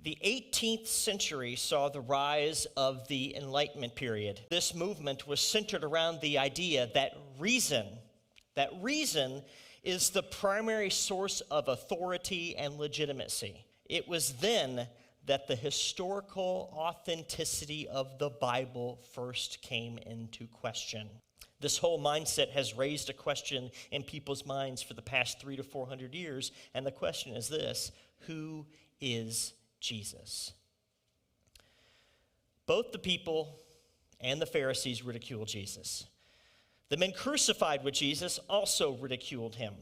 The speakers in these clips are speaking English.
The 18th century saw the rise of the Enlightenment period. This movement was centered around the idea that reason is the primary source of authority and legitimacy. It was then that the historical authenticity of the Bible first came into question. This whole mindset has raised a question in people's minds for the past 300 to 400 years, and the question is this: who is Jesus? Both the people and the Pharisees ridiculed Jesus. The men crucified with Jesus also ridiculed him.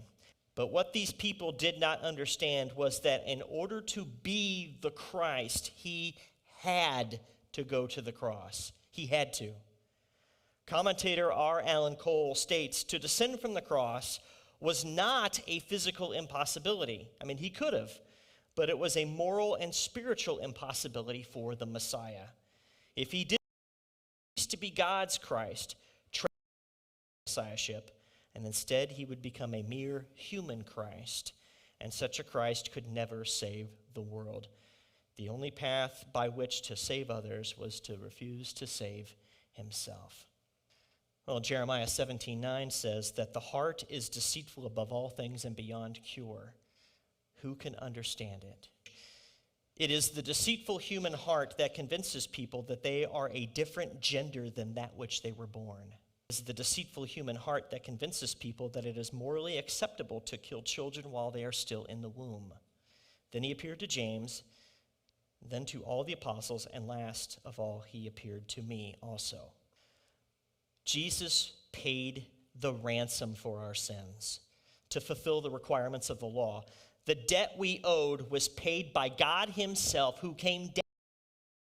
But what these people did not understand was that in order to be the Christ, he had to go to the cross. He had to. Commentator R. Alan Cole states, to descend from the cross was not a physical impossibility. I mean, he could have, but it was a moral and spiritual impossibility for the Messiah. If he did to be God's Christ, messiahship, and instead he would become a mere human Christ, and such a Christ could never save the world. The only path by which to save others was to refuse to save himself. Well, Jeremiah 17:9 says that the heart is deceitful above all things and beyond cure. Who can understand it? It is the deceitful human heart that convinces people that they are a different gender than that which they were born. It is the deceitful human heart that convinces people that it is morally acceptable to kill children while they are still in the womb. Then he appeared to James, then to all the apostles, and last of all, he appeared to me also. Jesus paid the ransom for our sins to fulfill the requirements of the law. The debt we owed was paid by God himself, who came down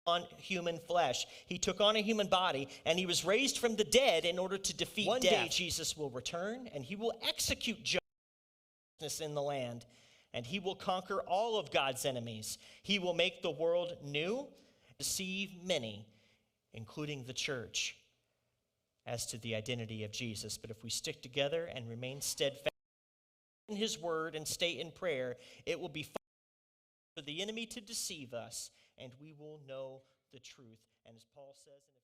on human flesh. He took on a human body, and he was raised from the dead in order to defeat death. One day Jesus will return, and he will execute justice in the land, and he will conquer all of God's enemies. He will make the world new, deceive many, including the church, as to the identity of Jesus. But if we stick together and remain steadfast in his word and stay in prayer, it will be for the enemy to deceive us, and we will know the truth. And as Paul says in